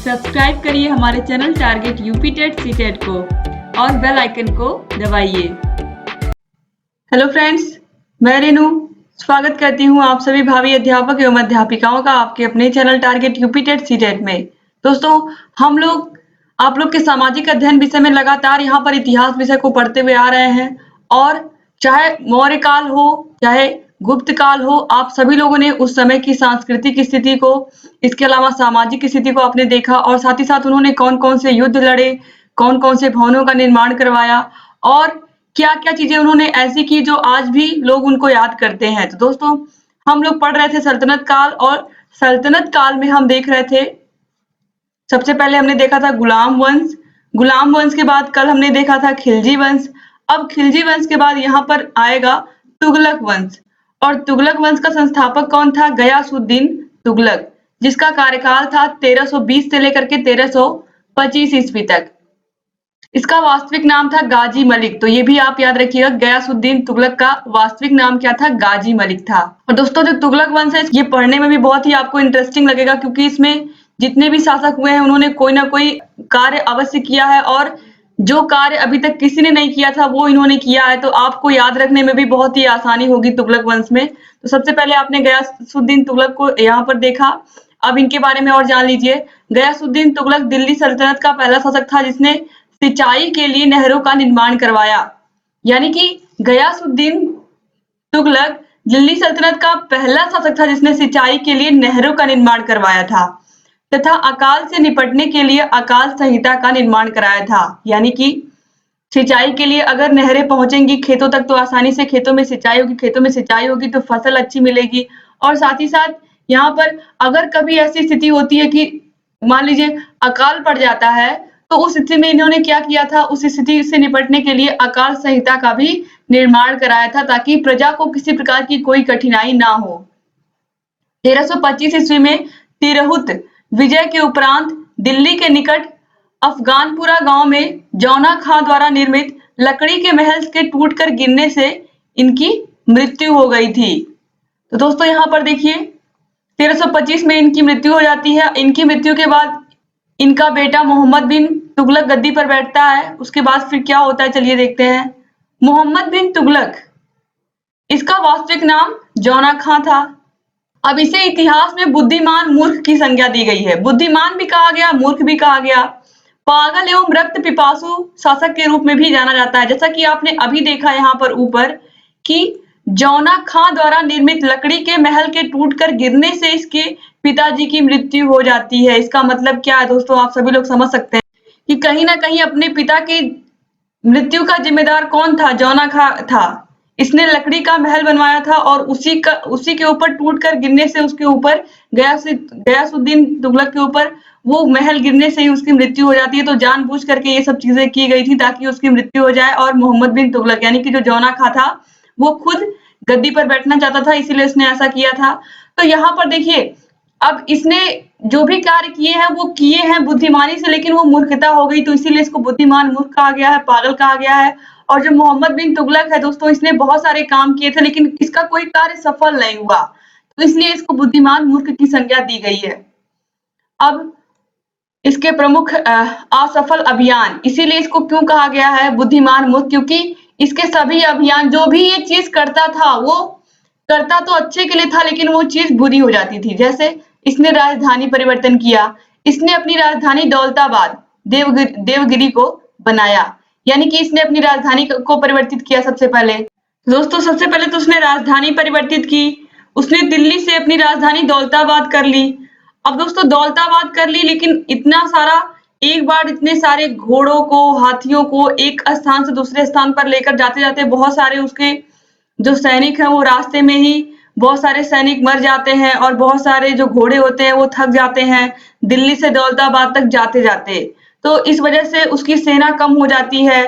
Subscribe करिए हमारे channel target UP TET CTET को और बेल आइकन को दबाइए। हेलो फ्रेंड्स, मैं रेनू स्वागत करती हूँ आप सभी भावी अध्यापक एवं अध्यापिकाओं का आपके अपने channel target UP TET CTET में। दोस्तों, हम लोग आप लोग के सामाजिक अध्ययन विषय में लगातार यहाँ पर इतिहास विषय को पढ़ते हुए आ रहे हैं और चाहे मौर्य काल हो चाहे गुप्त काल हो, आप सभी लोगों ने उस समय की सांस्कृतिक स्थिति को, इसके अलावा सामाजिक स्थिति को आपने देखा और साथ ही साथ उन्होंने कौन-कौन से युद्ध लड़े, कौन-कौन से भवनों का निर्माण करवाया और क्या-क्या चीजें उन्होंने ऐसी की जो आज भी लोग उनको याद करते हैं। तो दोस्तों, हम लोग पढ़ रहे थे सल्तनत काल और सल्तनत काल में हम देख रहे थे, सबसे पहले हमने देखा था गुलाम वंश। गुलाम वंश के बाद कल हमने देखा था खिलजी वंश। अब खिलजी वंश के बाद यहाँ पर आएगा तुगलक वंश और तुगलक वंश का संस्थापक कौन था? गयासुद्दीन तुगलक, जिसका कार्यकाल था 1320 से लेकर के 1325 ईस्वी तक। इसका वास्तविक नाम था गाजी मलिक। तो ये भी आप याद रखिएगा, गयासुद्दीन तुगलक का वास्तविक नाम क्या था? गाजी मलिक था। और दोस्तों, जो तुगलक वंश है ये पढ़ने में भी बहुत ही आपको इंटरेस्टिंग लगेगा, क्योंकि इसमें जितने भी शासक हुए हैं उन्होंने कोई ना कोई कार्य अवश्य किया है और जो कार्य अभी तक किसी ने नहीं किया था वो इन्होंने किया है। तो आपको याद रखने में भी बहुत ही आसानी होगी तुगलक वंश में। तो सबसे पहले आपने गयासुद्दीन तुगलक को यहाँ पर देखा, अब इनके बारे में और जान लीजिए। गयासुद्दीन तुगलक दिल्ली सल्तनत का पहला शासक था जिसने सिंचाई के लिए नहरों का निर्माण करवाया। यानी कि गयासुद्दीन तुगलक दिल्ली सल्तनत का पहला शासक था जिसने सिंचाई के लिए नहरों का निर्माण करवाया था तथा अकाल से निपटने के लिए अकाल संहिता का निर्माण कराया था। यानी कि सिंचाई के लिए अगर नहरें पहुंचेंगी खेतों तक तो आसानी से खेतों में सिंचाई होगी तो फसल अच्छी मिलेगी। और साथ ही साथ यहाँ पर अगर कभी ऐसी स्थिति होती है कि मान लीजिए अकाल पड़ जाता है, तो उस स्थिति में इन्होंने क्या किया था? उस स्थिति से निपटने के लिए अकाल संहिता का भी निर्माण कराया था ताकि प्रजा को किसी प्रकार की कोई कठिनाई ना हो। 1325 ईस्वी में तिरहुत विजय के उपरांत दिल्ली के निकट अफगानपुरा गांव में जौना खां द्वारा निर्मित लकड़ी के महल के टूटकर गिरने से इनकी मृत्यु हो गई थी। तो दोस्तों, यहाँ पर देखिए 1325 में इनकी मृत्यु हो जाती है। इनकी मृत्यु के बाद इनका बेटा मोहम्मद बिन तुगलक गद्दी पर बैठता है। उसके बाद फिर क्या होता है, चलिए देखते हैं। मोहम्मद बिन तुगलक, इसका वास्तविक नाम जौना खां था। अब इसे इतिहास में बुद्धिमान मूर्ख की संज्ञा दी गई है। बुद्धिमान भी कहा गया, मूर्ख भी कहा गया। पागल एवं रक्त पिपासु शासक के रूप में भी जाना जाता है। जैसा कि आपने अभी देखा यहाँ पर ऊपर कि जौना खां द्वारा निर्मित लकड़ी के महल के टूटकर गिरने से इसके पिताजी की मृत्यु हो जाती है। इसका मतलब क्या है दोस्तों, आप सभी लोग समझ सकते हैं कि कहीं ना कहीं अपने पिता की मृत्यु का जिम्मेदार कौन था? जौना खां था। इसने लकड़ी का महल बनवाया था और उसी के ऊपर टूटकर गिरने से उसके ऊपर गयासुद्दीन तुगलक के ऊपर वो महल गिरने से ही उसकी मृत्यु हो जाती है। तो जानबूझ करके ये सब चीजें की गई थी ताकि उसकी मृत्यु हो जाए और मोहम्मद बिन तुगलक यानी कि जो जौना खां था वो खुद गद्दी पर बैठना चाहता था, इसीलिए उसने ऐसा किया था। तो यहाँ पर देखिए, अब इसने जो भी कार्य किए हैं वो किए हैं बुद्धिमानी से, लेकिन वो मूर्खता हो गई, तो इसीलिए इसको बुद्धिमान मूर्ख कहा गया है, पागल कहा गया है। और जो मोहम्मद बिन तुगलक है दोस्तों, इसने बहुत सारे काम किए थे लेकिन इसका कोई कार्य सफल नहीं हुआ, तो इसलिए इसको बुद्धिमान मूर्ख की संज्ञा दी गई है। अब इसके प्रमुख असफल अभियान, इसीलिए इसको क्यों कहा गया है बुद्धिमान मूर्ख? क्योंकि इसके सभी अभियान, जो भी ये चीज करता था वो करता तो अच्छे के लिए था लेकिन वो चीज बुरी हो जाती थी। जैसे इसने राजधानी परिवर्तन किया, इसने अपनी राजधानी दौलताबाद देवगिरी को बनाया, यानी कि इसने अपनी राजधानी को परिवर्तित किया सबसे पहले। दोस्तों, सबसे पहले तो उसने राजधानी परिवर्तित की, उसने दिल्ली से अपनी राजधानी दौलताबाद कर ली। अब दोस्तों, दौलताबाद कर ली, लेकिन इतना सारा एक बार इतने सारे घोड़ों को, हाथियों को एक स्थान से दूसरे स्थान पर लेकर जाते जाते बहुत सारे उसके जो सैनिक हैं वो रास्ते में ही बहुत सारे सैनिक मर जाते हैं और बहुत सारे जो घोड़े होते हैं वो थक जाते हैं दिल्ली से दौलताबाद तक जाते जाते। तो इस वजह से उसकी सेना कम हो जाती है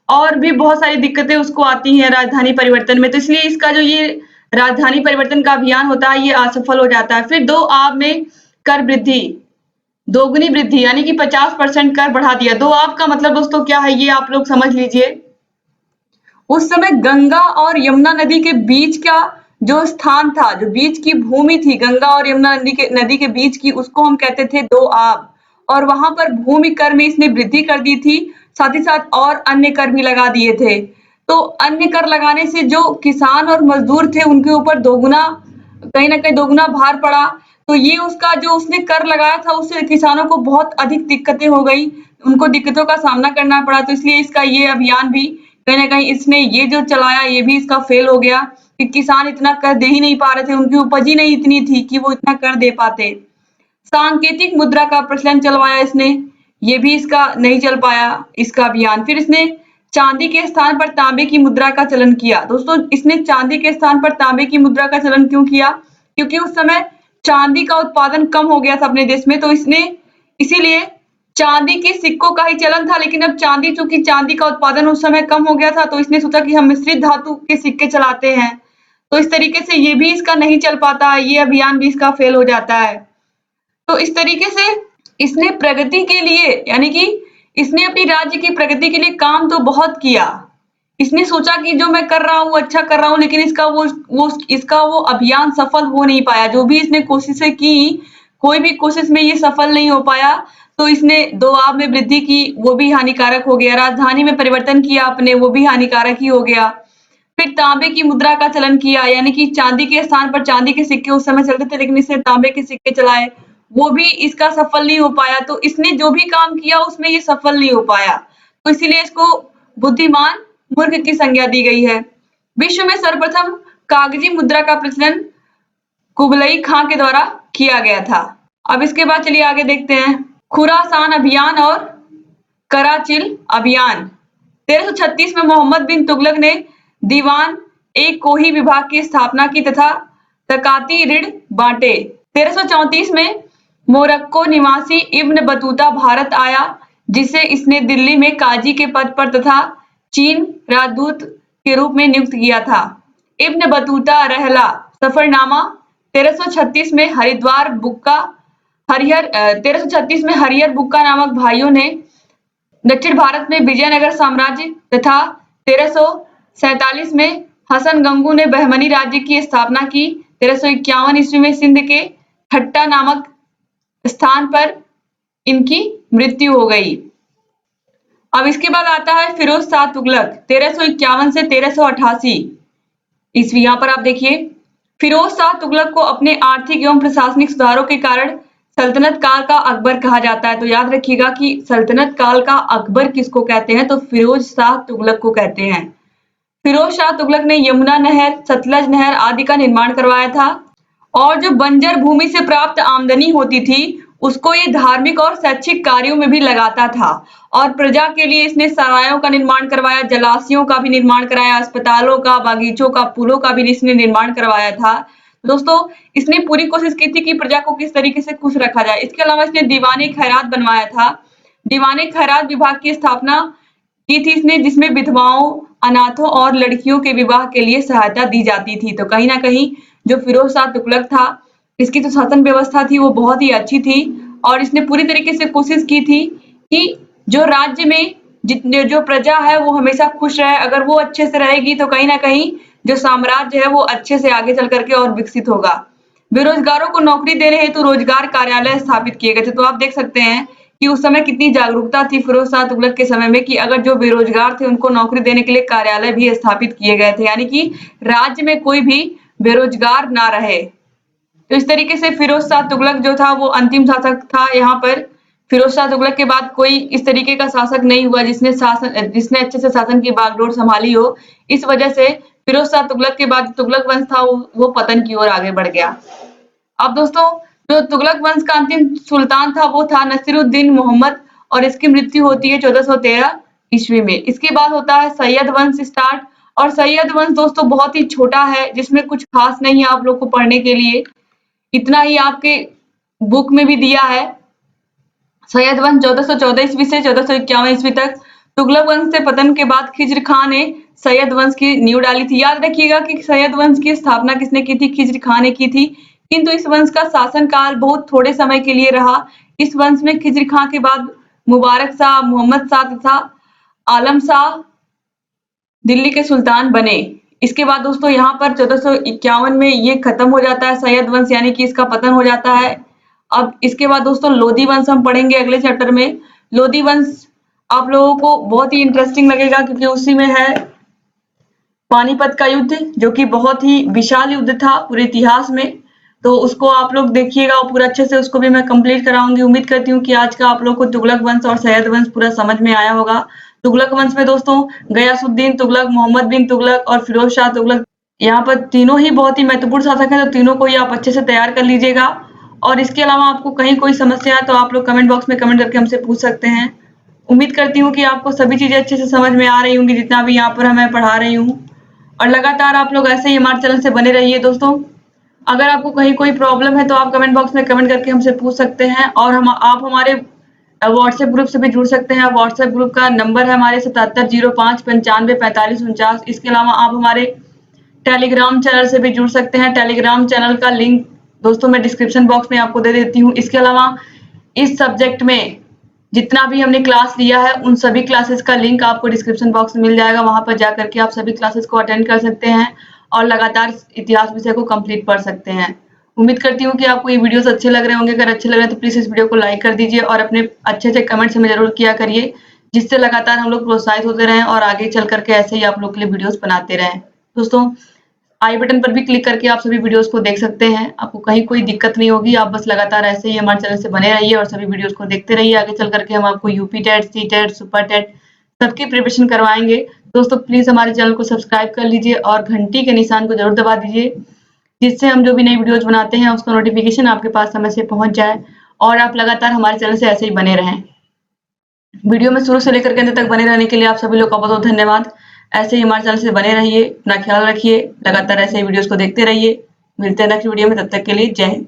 और भी बहुत सारी दिक्कतें उसको आती हैं राजधानी परिवर्तन में। तो इसलिए इसका जो ये राजधानी परिवर्तन का अभियान होता है ये असफल हो जाता है। फिर 2 आब में कर वृद्धि, दोगुनी वृद्धि, यानी कि 50% कर बढ़ा दिया। 2 आब का मतलब दोस्तों क्या है ये आप लोग समझ लीजिए। उस समय गंगा और यमुना नदी के बीच का जो स्थान था, जो बीच की भूमि थी गंगा और यमुना नदी के बीच की, उसको हम कहते थे 2 आब। और वहां पर भूमि कर में इसने वृद्धि कर दी थी, साथ ही साथ और अन्य कर भी लगा दिए थे। तो अन्य कर लगाने से जो किसान और मजदूर थे उनके ऊपर दोगुना, कहीं न कहीं दोगुना भार पड़ा। तो ये उसका जो उसने कर लगाया था उससे किसानों को बहुत अधिक दिक्कतें हो गई, उनको दिक्कतों का सामना करना पड़ा। तो इसलिए इसका ये अभियान भी कहीं न कहीं इसने ये जो चलाया ये भी इसका फेल हो गया कि किसान इतना कर दे ही नहीं पा रहे थे, उनकी उपज ही नहीं इतनी थी कि वो इतना कर दे पाते। सांकेतिक मुद्रा का प्रचलन चलवाया इसने, ये भी इसका नहीं चल पाया इसका अभियान। फिर इसने चांदी के स्थान पर तांबे की मुद्रा का चलन किया। दोस्तों इसने चांदी के स्थान पर तांबे की मुद्रा का चलन क्यों किया? क्योंकि उस समय चांदी का उत्पादन कम हो गया था अपने देश में, तो इसने इसीलिए चांदी के सिक्कों का ही चलन था। लेकिन अब चांदी, चूंकि चांदी का उत्पादन उस समय कम हो गया था, तो इसने सोचा कि हम मिश्रित धातु के सिक्के चलाते हैं। तो इस तरीके से ये भी इसका नहीं चल पाता है, ये अभियान भी इसका फेल हो जाता है। तो इस तरीके से इसने प्रगति के लिए, यानी कि इसने अपनी राज्य की प्रगति के लिए काम तो बहुत किया। इसने सोचा कि जो मैं कर रहा हूँ अच्छा कर रहा हूँ, लेकिन इसका वो अभियान सफल हो नहीं पाया। जो भी इसने कोशिशें की, कोई भी कोशिश में ये सफल नहीं हो पाया। तो इसने दबाव में वृद्धि की, वो भी हानिकारक हो गया। राजधानी में परिवर्तन किया अपने, वो भी हानिकारक ही हो गया। फिर तांबे की मुद्रा का चलन किया, यानी कि चांदी के स्थान पर चांदी के सिक्के उस समय चलते थे, लेकिन इसने तांबे के सिक्के चलाए, वो भी इसका सफल नहीं हो पाया। तो इसने जो भी काम किया उसमें ये सफल नहीं हो पाया, तो इसीलिए इसको बुद्धिमान मूर्ख की संज्ञा दी गई है। विश्व में सर्वप्रथम कागजी मुद्रा का प्रचलन कुबलई खां के द्वारा किया गया था। अब इसके बाद चलिए आगे देखते हैं खुरासान अभियान और कराचिल अभियान। 1336 में मोहम्मद बिन तुगलक ने दीवान एक कोही विभाग की स्थापना की तथा तकाती ऋण बांटे। 1334 में मोरक्को निवासी इब्न बतूता भारत आया, जिसे इसने दिल्ली में काजी के पद पर तथा चीन राजदूत के रूप में नियुक्त किया था। इब्न बतूता रहला सफरनामा 1336 में हरिद्वार बुक्का 1336 में हरिहर बुक्का नामक भाइयों ने दक्षिण भारत में विजयनगर साम्राज्य तथा 1347 में हसन गंगू ने बहमनी राज्य की स्थापना की। 1351 ईस्वी में सिंध के ठट्टा नामक स्थान पर इनकी मृत्यु हो गई। अब इसके बाद आता है फिरोज शाह तुगलक 1351 से 1388 ईस्वी। यहाँ पर आप देखिए फिरोज शाह तुगलक को अपने आर्थिक एवं प्रशासनिक सुधारों के कारण सल्तनत काल का अकबर कहा जाता है। तो याद रखिएगा कि सल्तनत काल का अकबर किसको कहते हैं, तो फिरोज शाह तुगलक को कहते हैं। फिरोज शाह तुगलक ने यमुना नहर, सतलज नहर आदि का निर्माण करवाया था और जो बंजर भूमि से प्राप्त आमदनी होती थी उसको ये धार्मिक और शैक्षिक कार्यों में भी लगाता था और प्रजा के लिए इसने सरायों का निर्माण करवाया, जलाशयों का भी निर्माण कराया, अस्पतालों का, बागीचों का, पुलों का भी इसने निर्माण करवाया था। दोस्तों इसने पूरी कोशिश की थी कि प्रजा को किस तरीके से खुश रखा जाए। इसके अलावा इसने दीवाने खैरात बनवाया था। दीवाने खैरात विभाग की स्थापना की थी इसने, जिसमें विधवाओं, अनाथों और लड़कियों के विवाह के लिए सहायता दी जाती थी। तो कहीं ना कहीं जो फिरोज शाह तुगलक था, इसकी जो शासन व्यवस्था थी वो बहुत ही अच्छी थी और इसने पूरी तरीके से कोशिश की थी कि जो राज्य में जितने जो प्रजा है वो हमेशा खुश रहे। अगर वो अच्छे से रहेगी तो कहीं ना कहीं जो साम्राज्य है वो अच्छे से आगे चल करके और विकसित होगा। बेरोजगारों को नौकरी देने हेतु रोजगार कार्यालय स्थापित किए गए थे। तो आप देख सकते हैं कि उस समय कितनी जागरूकता थी फिरोज शाह तुगलक के समय में कि अगर जो बेरोजगार थे उनको नौकरी देने के लिए कार्यालय भी स्थापित किए गए थे, यानी कि राज्य में कोई भी बेरोजगार ना रहे। तो इस तरीके से फिरोज शाह तुगलक जो था वो अंतिम शासक था। यहाँ पर फिरोज शाह तुगलक के बाद कोई इस तरीके का शासक नहीं हुआ जिसने अच्छे से शासन की बागडोर संभाली हो। इस वजह से फिरोज शाह तुगलक के बाद तुगलक वंश था वो पतन की ओर आगे बढ़ गया। अब दोस्तों जो तुगलक वंश का अंतिम सुल्तान था वो था नसीरुद्दीन मोहम्मद और इसकी मृत्यु होती है 1413 ईस्वी में। इसके बाद होता है सैयद वंश स्टार्ट और सैयद वंश दोस्तों बहुत ही छोटा है, जिसमें कुछ खास नहीं है आप लोग को पढ़ने के लिए, इतना ही आपके बुक में भी दिया है। सैयद वंश 1414 ईस्वी से 1451 ईस्वी तक। तुगलक वंश से पतन के बाद खिज्र खां ने सैयद वंश की नींव डाली थी। याद रखिएगा कि सैयद वंश की स्थापना किसने की थी, खिज्र खां ने की थी, किंतु इस वंश का शासन काल बहुत थोड़े समय के लिए रहा। इस वंश में खिज्र खां के बाद मुबारक शाह, मोहम्मद शाह तथा आलम शाह दिल्ली के सुल्तान बने। इसके बाद दोस्तों यहाँ पर 1451 में ये खत्म हो जाता है सैयद वंश, यानी कि इसका पतन हो जाता है अब इसके बाद दोस्तों लोधी वंश हम पढ़ेंगे अगले चैप्टर में। लोधी वंश आप लोगों को बहुत ही इंटरेस्टिंग लगेगा क्योंकि उसी में है पानीपत का युद्ध, जो कि बहुत ही विशाल युद्ध था पूरे इतिहास में। तो उसको आप लोग देखिएगा और पूरा अच्छे से उसको भी मैं कंप्लीट कराऊंगी। उम्मीद करती हूँ कि आज का आप लोग को तुगलक वंश और सैयद वंश पूरा समझ में आया होगा। तुगलक वंश में दोस्तों गयासुद्दीन तुगलक, मोहम्मद बिन तुगलक और फिरोज शाह तुगलक, यहाँ पर तीनों ही बहुत ही महत्वपूर्ण शासक हैं, तो तीनों को ही आप अच्छे से तैयार कर लीजिएगा। और इसके अलावा आपको कहीं कोई समस्या है तो आप लोग कमेंट बॉक्स में कमेंट करके हमसे पूछ सकते हैं। उम्मीद करती हूँ कि आपको सभी चीजें अच्छे से समझ में आ रही होंगी जितना भी यहाँ पर मैं पढ़ा रही हूँ। और लगातार आप लोग ऐसे ही हमारे चैनल से बने रहिए दोस्तों। अगर आपको कहीं कोई प्रॉब्लम है तो आप कमेंट बॉक्स में कमेंट करके हमसे पूछ सकते हैं। और आप हमारे व्हाट्सएप ग्रुप से भी जुड़ सकते हैं। व्हाट्सएप ग्रुप का नंबर है हमारे 7705954549। इसके अलावा आप हमारे टेलीग्राम चैनल से भी जुड़ सकते हैं। टेलीग्राम चैनल का लिंक दोस्तों मैं डिस्क्रिप्शन बॉक्स में आपको दे देती हूँ। इसके अलावा इस सब्जेक्ट में जितना भी हमने क्लास लिया है उन सभी क्लासेस का लिंक आपको डिस्क्रिप्शन बॉक्स में मिल जाएगा। वहां पर जाकर के आप सभी क्लासेस को अटेंड कर सकते हैं और लगातार इतिहास विषय को कंप्लीट पढ़ सकते हैं। उम्मीद करती हूँ कि आपको ये वीडियोस अच्छे लग रहे होंगे। अगर अच्छे लग रहे हैं तो प्लीज इस वीडियो को लाइक कर दीजिए और अपने अच्छे से कमेंट्स हमें जरूर किया करिए, जिससे लगातार हम लोग प्रोत्साहित होते रहें और आगे चल करके ऐसे ही आप लोग के लिए वीडियोस बनाते रहें। दोस्तों आई बटन पर भी क्लिक करके आप सभी वीडियोस को देख सकते हैं। आपको कहीं कोई दिक्कत नहीं होगी। आप बस लगातार ऐसे ही हमारे चैनल से बने रहिए और सभी वीडियोस को देखते रहिए। आगे चल करके हम आपको UP TET, C TET, super टेट सबकी प्रिपरेशन करवाएंगे। दोस्तों प्लीज हमारे चैनल को सब्सक्राइब कर लीजिए और घंटी के निशान को जरूर दबा दीजिए, जिससे हम जो भी नई वीडियोज बनाते हैं उसका नोटिफिकेशन आपके पास समय से पहुंच जाए और आप लगातार हमारे चैनल से ऐसे ही बने रहें। वीडियो में शुरू से लेकर के अंत तक बने रहने के लिए आप सभी लोग का बहुत बहुत धन्यवाद। ऐसे ही हमारे चैनल से बने रहिए, अपना ख्याल रखिए, लगातार ऐसे ही वीडियोस को देखते रहिए। मिलते हैं नेक्स्ट वीडियो में, तब तक के लिए जय हिंद।